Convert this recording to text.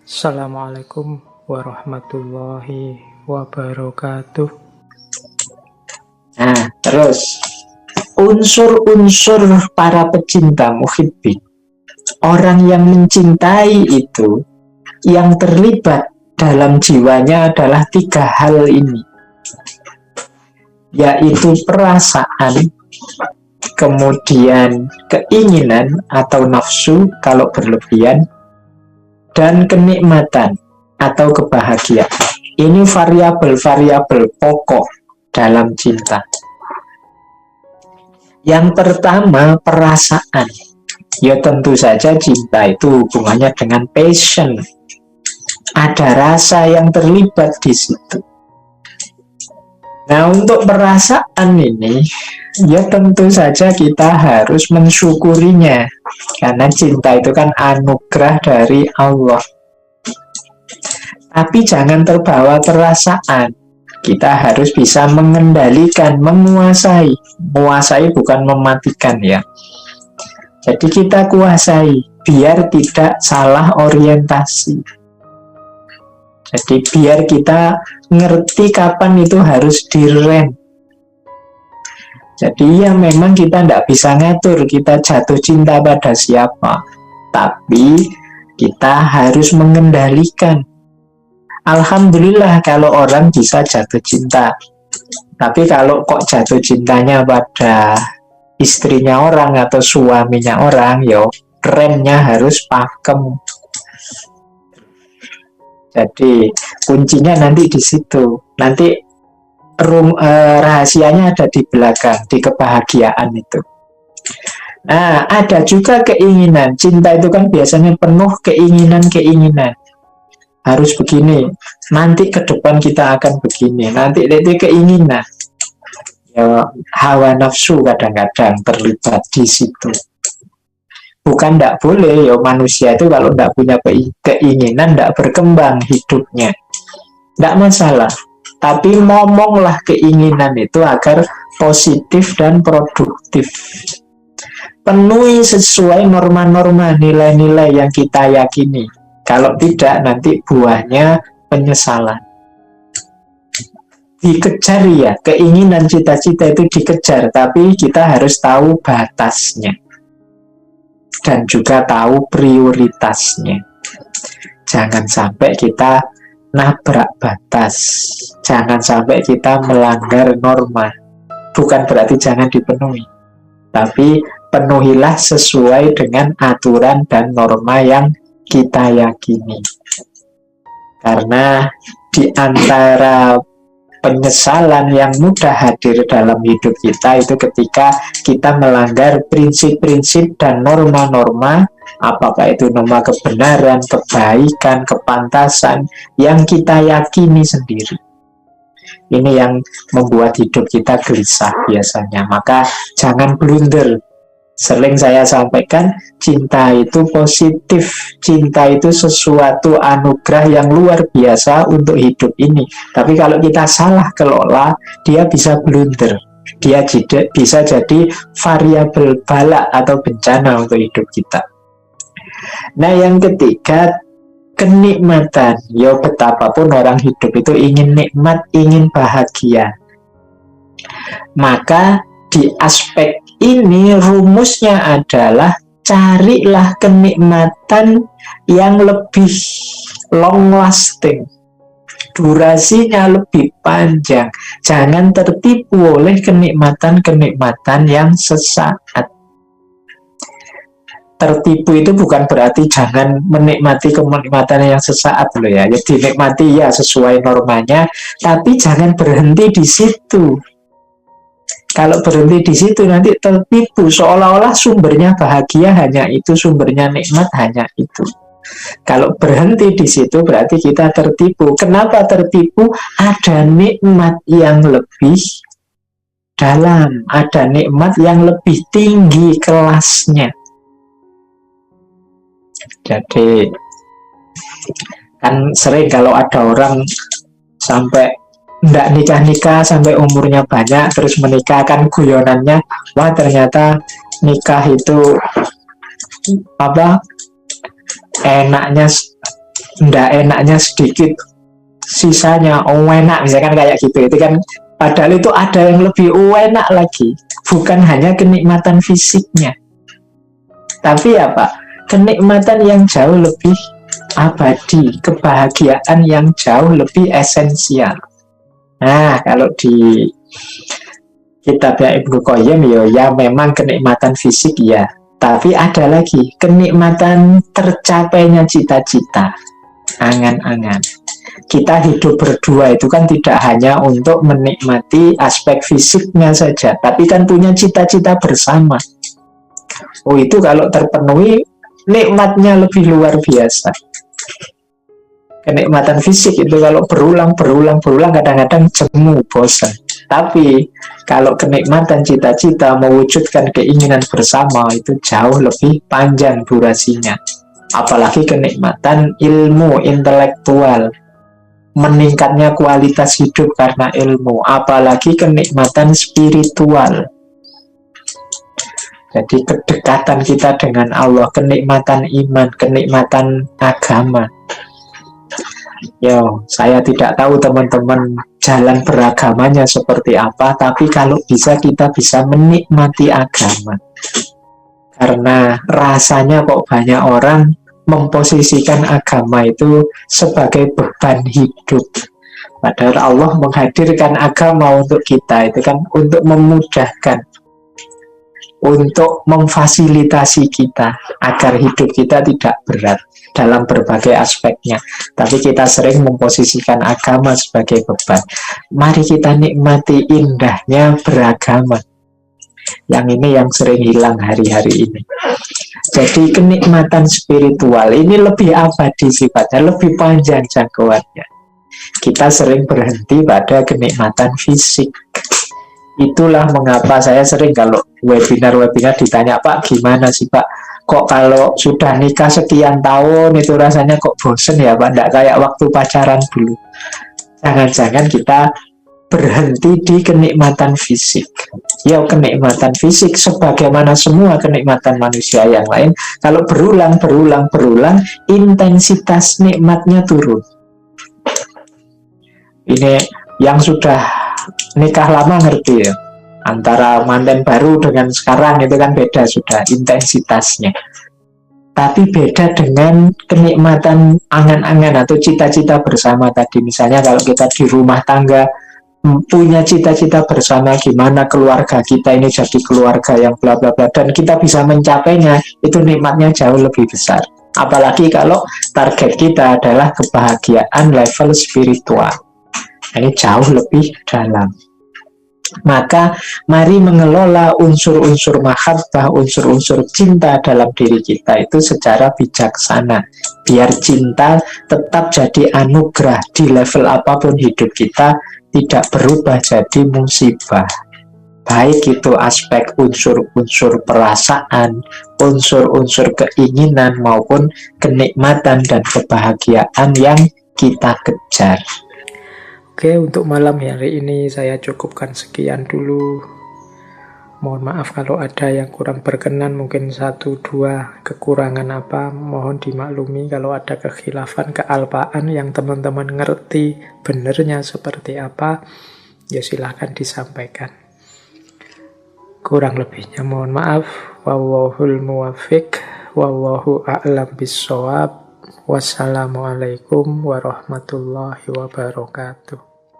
Assalamualaikum warahmatullahi wabarakatuh. Nah, terus unsur-unsur para pecinta muhibbin, orang yang mencintai itu, yang terlibat dalam jiwanya adalah tiga hal ini, yaitu perasaan, kemudian keinginan atau nafsu kalau berlebihan, dan kenikmatan atau kebahagiaan. Ini variabel-variabel pokok dalam cinta. Yang pertama, perasaan. Ya tentu saja cinta itu hubungannya dengan passion. Ada rasa yang terlibat di situ. Nah, untuk perasaan ini, ya tentu saja kita harus mensyukurinya. Karena cinta itu kan anugerah dari Allah. Tapi jangan terbawa perasaan. Kita harus bisa mengendalikan, menguasai. Menguasai bukan mematikan ya. Jadi kita kuasai, biar tidak salah orientasi. Jadi biar kita ngerti kapan itu harus direm. Jadi ya memang kita tidak bisa ngatur kita jatuh cinta pada siapa. Tapi kita harus mengendalikan. Alhamdulillah kalau orang bisa jatuh cinta. Tapi kalau kok jatuh cintanya pada istrinya orang atau suaminya orang, yo remnya harus pakem. Jadi kuncinya nanti di situ. Nanti rahasianya ada di belakang, di kebahagiaan itu. Nah, ada juga keinginan. Cinta itu kan biasanya penuh keinginan-keinginan. Harus begini, nanti ke depan kita akan begini, nanti itu keinginan. Ya, hawa nafsu kadang-kadang terlibat di situ. Bukan tidak boleh, ya manusia itu kalau tidak punya keinginan, tidak berkembang hidupnya. Tidak masalah. Tapi ngomonglah keinginan itu agar positif dan produktif. Penuhi sesuai norma-norma, nilai-nilai yang kita yakini. Kalau tidak, nanti buahnya penyesalan. Dikejar ya, keinginan cita-cita itu dikejar, tapi kita harus tahu batasnya. Dan juga tahu prioritasnya. Jangan sampai kita nabrak batas. Jangan sampai kita melanggar norma. Bukan berarti jangan dipenuhi. Tapi penuhilah sesuai dengan aturan dan norma yang kita yakini. Karena di antara penyesalan yang mudah hadir dalam hidup kita itu ketika kita melanggar prinsip-prinsip dan norma-norma, apakah itu norma kebenaran, kebaikan, kepantasan yang kita yakini sendiri. Ini yang membuat hidup kita gelisah biasanya. Maka jangan blunder. Sering saya sampaikan, cinta itu positif. Cinta itu sesuatu anugerah yang luar biasa untuk hidup ini. Tapi kalau kita salah kelola, dia bisa blunder. Dia bisa jadi variabel bala atau bencana untuk hidup kita. Nah, yang ketiga, kenikmatan. Ya, betapapun orang hidup itu ingin nikmat, ingin bahagia. Maka di aspek ini rumusnya adalah carilah kenikmatan yang lebih long lasting. Durasinya lebih panjang. Jangan tertipu oleh kenikmatan-kenikmatan yang sesaat. Tertipu itu bukan berarti jangan menikmati kenikmatan yang sesaat loh ya. Jadi dinikmati ya sesuai normanya, tapi jangan berhenti di situ. Kalau berhenti di situ nanti tertipu seolah-olah sumbernya bahagia hanya itu, sumbernya nikmat hanya itu. Kalau berhenti di situ berarti kita tertipu. Kenapa tertipu? Ada nikmat yang lebih dalam, ada nikmat yang lebih tinggi kelasnya. Jadi kan sering kalau ada orang sampai nggak nikah-nikah sampai umurnya banyak terus menikah, kan guyonannya, wah ternyata nikah itu apa enaknya ndak enaknya sedikit, sisanya enak, misalkan kayak gitu. Itu kan padahal itu ada yang lebih enak lagi. Bukan hanya kenikmatan fisiknya, tapi apa? Kenikmatan yang jauh lebih abadi, kebahagiaan yang jauh lebih esensial. Nah, kalau di kitabnya Ibnu Qayyim ya memang kenikmatan fisik ya, tapi ada lagi kenikmatan tercapainya cita-cita, angan-angan. Kita hidup berdua itu kan tidak hanya untuk menikmati aspek fisiknya saja, tapi kan punya cita-cita bersama. Oh, itu kalau terpenuhi, nikmatnya lebih luar biasa. Kenikmatan fisik itu kalau berulang kadang-kadang jemu, bosan. Tapi kalau kenikmatan cita-cita mewujudkan keinginan bersama itu jauh lebih panjang durasinya. Apalagi kenikmatan ilmu intelektual, meningkatnya kualitas hidup karena ilmu, apalagi kenikmatan spiritual. Jadi kedekatan kita dengan Allah, kenikmatan iman, kenikmatan agama. Yo, saya tidak tahu teman-teman jalan beragamanya seperti apa, tapi kalau bisa kita bisa menikmati agama. Karena rasanya kok banyak orang memposisikan agama itu sebagai beban hidup. Padahal Allah menghadirkan agama untuk kita, itu kan untuk memudahkan, untuk memfasilitasi kita agar hidup kita tidak berat dalam berbagai aspeknya. Tapi kita sering memposisikan agama sebagai beban. Mari kita nikmati indahnya beragama. Yang ini yang sering hilang hari-hari ini. Jadi kenikmatan spiritual ini lebih abadi sifatnya, lebih panjang jangkauannya. Kita sering berhenti pada kenikmatan fisik. Itulah mengapa saya sering kalau webinar-webinar ditanya, Pak gimana sih Pak, kok kalau sudah nikah sekian tahun itu rasanya kok bosen ya Pak, enggak kayak waktu pacaran dulu. Jangan-jangan kita berhenti di kenikmatan fisik. Ya, kenikmatan fisik sebagaimana semua kenikmatan manusia yang lain, kalau berulang, intensitas nikmatnya turun. Ini yang sudah nikah lama ngerti ya, antara manten baru dengan sekarang itu kan beda sudah intensitasnya. Tapi beda dengan kenikmatan angan-angan atau cita-cita bersama tadi. Misalnya kalau kita di rumah tangga punya cita-cita bersama, gimana keluarga kita ini jadi keluarga yang bla bla bla, dan kita bisa mencapainya, itu nikmatnya jauh lebih besar. Apalagi kalau target kita adalah kebahagiaan level spiritual. Ini jauh lebih dalam. Maka mari mengelola unsur-unsur mahabbah, unsur-unsur cinta dalam diri kita itu secara bijaksana, biar cinta tetap jadi anugerah di level apapun hidup kita, tidak berubah jadi musibah. Baik itu aspek unsur-unsur perasaan, unsur-unsur keinginan maupun kenikmatan dan kebahagiaan yang kita kejar. Oke, untuk malam hari ini saya cukupkan sekian dulu. Mohon maaf kalau ada yang kurang berkenan, mungkin 1-2 kekurangan apa, mohon dimaklumi. Kalau ada kekhilafan, kealpaan yang teman-teman ngerti benernya seperti apa, ya silahkan disampaikan. Kurang lebihnya mohon maaf. Wallahul muwaffiq, wallahu a'lam bissawab. Wassalamualaikum warahmatullahi wabarakatuh.